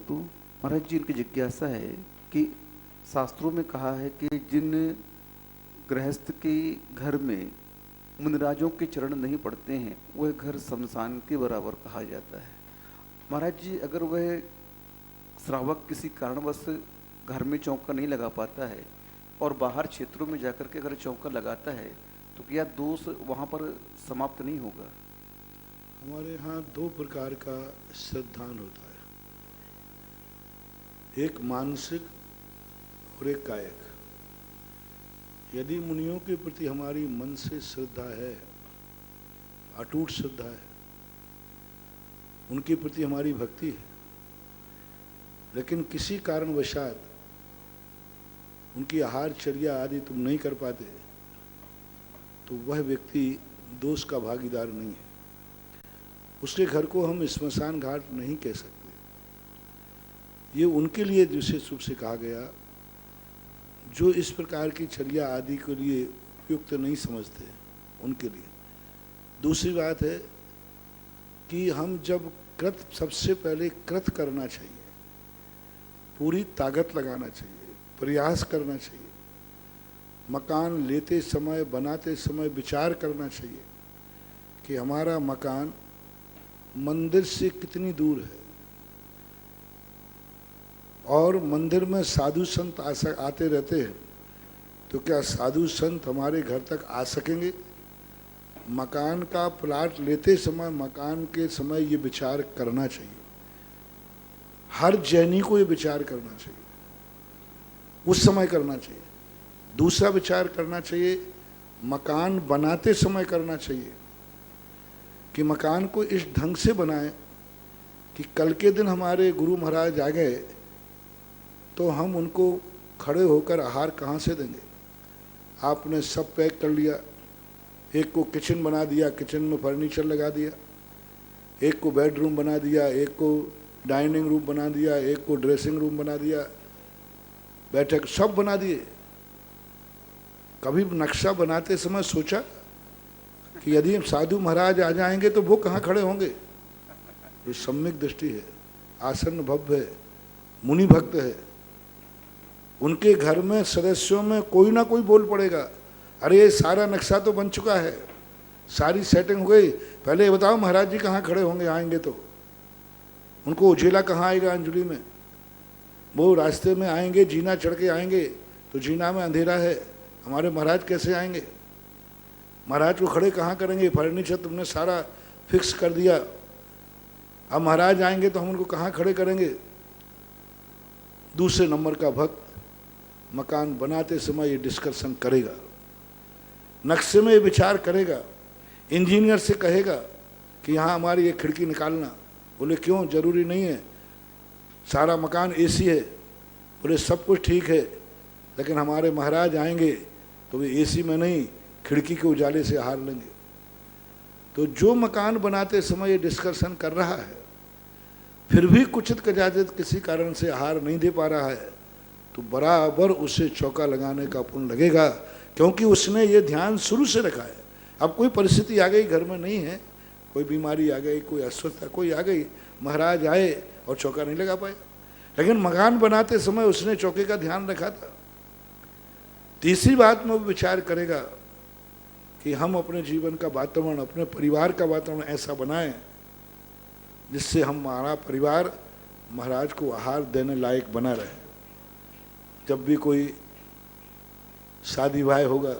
वस्तु। महाराज जी, इनकी जिज्ञासा है कि शास्त्रों में कहा है कि जिन गृहस्थ के घर में मुनिराजों के चरण नहीं पड़ते हैं वह घर शमशान के बराबर कहा जाता है। महाराज जी, अगर वह श्रावक किसी कारणवश घर में चौका नहीं लगा पाता है और बाहर क्षेत्रों में जाकर के अगर चौका लगाता है तो क्या दोष वहाँ पर समाप्त नहीं होगा? हमारे यहाँ दो प्रकार का श्रद्धान होता है, एक मानसिक और एक कायिक। यदि मुनियों के प्रति हमारी मन से श्रद्धा है, अटूट श्रद्धा है, उनके प्रति हमारी भक्ति है, लेकिन किसी कारणवशात उनकी आहारचर्या आदि तुम नहीं कर पाते, तो वह व्यक्ति दोष का भागीदार नहीं है। उसके घर को हम स्मशान घाट नहीं कह सकते। ये उनके लिए विशेष रूप से कहा गया जो इस प्रकार की चर्या आदि के लिए उपयुक्त नहीं समझते, उनके लिए। दूसरी बात है कि हम जब कृत, सबसे पहले कृत करना चाहिए, पूरी ताकत लगाना चाहिए, प्रयास करना चाहिए। मकान लेते समय, बनाते समय विचार करना चाहिए कि हमारा मकान मंदिर से कितनी दूर है और मंदिर में साधु संत आते रहते हैं, तो क्या साधु संत हमारे घर तक आ सकेंगे? मकान का प्लाट लेते समय, मकान के समय ये विचार करना चाहिए। हर जैनी को ये विचार करना चाहिए, उस समय करना चाहिए। दूसरा विचार करना चाहिए, मकान बनाते समय करना चाहिए कि मकान को इस ढंग से बनाएं कि कल के दिन हमारे गुरु महाराज आ गए तो हम उनको खड़े होकर आहार कहाँ से देंगे? आपने सब पैक कर लिया, एक को किचन बना दिया, किचन में फर्नीचर लगा दिया, एक को बेडरूम बना दिया, एक को डाइनिंग रूम बना दिया, एक को ड्रेसिंग रूम बना दिया, बैठक सब बना दिए। कभी नक्शा बनाते समय सोचा कि यदि साधु महाराज आ जाएंगे तो वो कहाँ खड़े होंगे? ये सम्यक दृष्टि है, आसन भव्य है, मुनि भक्त है। उनके घर में सदस्यों में कोई ना कोई बोल पड़ेगा, अरे ये सारा नक्शा तो बन चुका है, सारी सेटिंग हो गई, पहले ये बताओ महाराज जी कहाँ खड़े होंगे आएंगे तो? उनको उजेला कहाँ आएगा अंजलि में? वो रास्ते में आएंगे, जीना चढ़ के आएंगे तो जीना में अंधेरा है, हमारे महाराज कैसे आएंगे? महाराज को खड़े कहाँ करेंगे? फर्नीचर तुमने सारा फिक्स कर दिया, अब महाराज आएंगे तो हम उनको कहाँ खड़े करेंगे? दूसरे नंबर का भक्त मकान बनाते समय ये डिस्कशन करेगा, नक्शे में ये विचार करेगा, इंजीनियर से कहेगा कि यहाँ हमारी ये खिड़की निकालना। बोले क्यों? जरूरी नहीं है, सारा मकान एसी है। बोले सब कुछ ठीक है, लेकिन हमारे महाराज आएंगे तो वे एसी में नहीं, खिड़की के उजाले से आहार लेंगे। तो जो मकान बनाते समय ये डिस्कशन कर रहा है, फिर भी कुचित कजाचित किसी कारण से आहार नहीं दे पा रहा है, तो बराबर उसे चौका लगाने का पुण्य लगेगा, क्योंकि उसने ये ध्यान शुरू से रखा है। अब कोई परिस्थिति आ गई, घर में नहीं है, कोई बीमारी आ गई, कोई अस्वस्थता कोई आ गई, महाराज आए और चौका नहीं लगा पाए, लेकिन मकान बनाते समय उसने चौके का ध्यान रखा था। तीसरी बात में वो विचार करेगा कि हम अपने जीवन का वातावरण, अपने परिवार का वातावरण ऐसा बनाएं जिससे हमारा परिवार महाराज को आहार देने लायक बना रहे। जब भी कोई शादी विवाह होगा,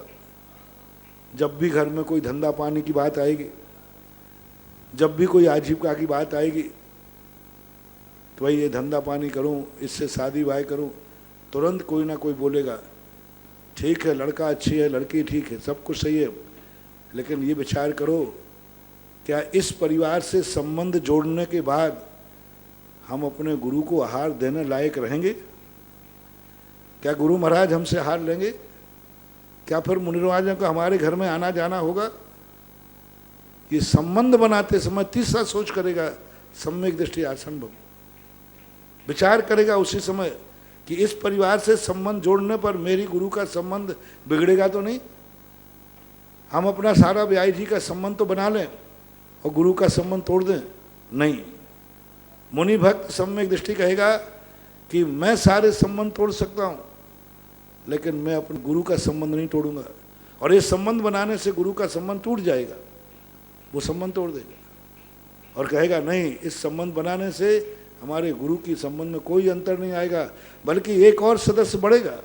जब भी घर में कोई धंधा पानी की बात आएगी, जब भी कोई आजीविका की बात आएगी, तो भाई ये धंधा पानी करूं, इससे शादी विवाह करूं, तुरंत कोई ना कोई बोलेगा ठीक है, लड़का अच्छी है, लड़की ठीक है, सब कुछ सही है, लेकिन ये विचार करो क्या इस परिवार से संबंध जोड़ने के बाद हम अपने गुरु को आहार देने लायक रहेंगे? क्या गुरु महाराज हमसे आहार लेंगे? क्या फिर मुनिराजों का हमारे घर में आना जाना होगा? ये संबंध बनाते समय तीसरा सोच करेगा, सम्यक दृष्टि आसन भव, विचार करेगा उसी समय कि इस परिवार से संबंध जोड़ने पर मेरी गुरु का संबंध बिगड़ेगा तो नहीं? हम अपना सारा ब्याह जी का संबंध तो बना लें और गुरु का संबंध तोड़ दें? नहीं, मुनि भक्त सम्यक दृष्टि कहेगा कि मैं सारे संबंध तोड़ सकता हूँ, लेकिन मैं अपने गुरु का संबंध नहीं तोड़ूंगा। और ये संबंध बनाने से गुरु का संबंध टूट जाएगा, वो संबंध तोड़ देगा और कहेगा नहीं, इस संबंध बनाने से हमारे गुरु की संबंध में कोई अंतर नहीं आएगा, बल्कि एक और सदस्य बढ़ेगा।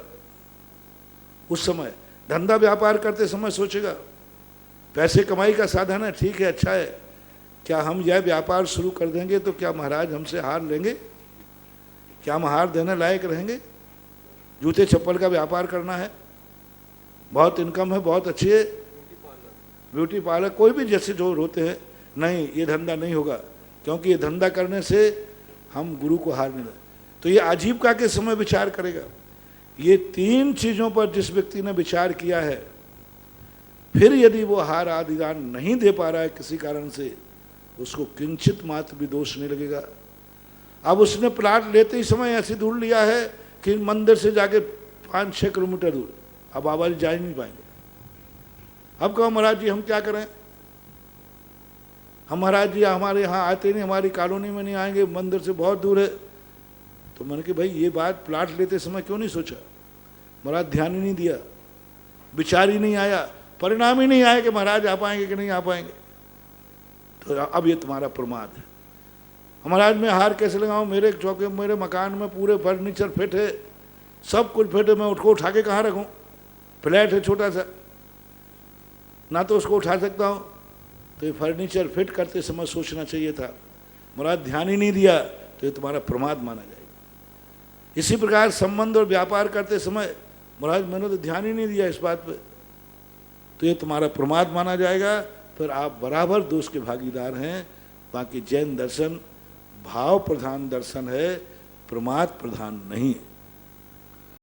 उस समय धंधा व्यापार करते समय सोचेगा पैसे कमाई का साधन है, ठीक है, अच्छा है, क्या हम यह व्यापार शुरू कर देंगे तो क्या महाराज हमसे हार लेंगे? क्या हम हार देने लायक रहेंगे? जूते चप्पल का व्यापार करना है, बहुत इनकम है, बहुत अच्छी है, ब्यूटी पार्लर, कोई भी जैसे जो होते हैं, नहीं ये धंधा नहीं होगा, क्योंकि ये धंधा करने से हम गुरु को हार नहीं लगे। तो ये आजीविका के समय विचार करेगा। ये तीन चीज़ों पर जिस व्यक्ति ने विचार किया है, फिर यदि वो हार आदि दान नहीं दे पा रहा है किसी कारण से, उसको किंचित मात्र भी दोष नहीं लगेगा। अब उसने प्लाट लेते ही समय ऐसी दूर लिया है कि मंदिर से जाके 5-6 किलोमीटर दूर, अब बाबा जी जा ही नहीं पाएंगे। अब कहो महाराज जी हम क्या करें, हम महाराज जी हमारे यहाँ आते नहीं, हमारी कॉलोनी में नहीं आएंगे, मंदिर से बहुत दूर है। तो मैंने कि भाई ये बात प्लाट लेते समय क्यों नहीं सोचा? महाराज ध्यान ही नहीं दिया, विचार ही नहीं आया, परिणाम ही नहीं आया कि महाराज आ पाएंगे कि नहीं आ पाएंगे। तो अब ये तुम्हारा प्रमाद है। महाराज मैं हार कैसे लगाऊं, मेरे चौके मेरे मकान में पूरे फर्नीचर फिट है, सब कुछ फिट है, मैं उसको उठा के कहाँ रखूं? फ्लैट है छोटा सा, ना तो उसको उठा सकता हूँ। तो ये फर्नीचर फिट करते समय सोचना चाहिए था, महाराज ध्यान ही नहीं दिया, तो ये तुम्हारा प्रमाद माना जाएगा। इसी प्रकार संबंध और व्यापार करते समय महाराज मैंने तो ध्यान ही नहीं दिया इस बात पे, तो ये तुम्हारा प्रमाद माना जाएगा, फिर आप बराबर दोष के भागीदार हैं। बाकी जैन दर्शन भाव प्रधान दर्शन है, प्रमाद प्रधान नहीं है।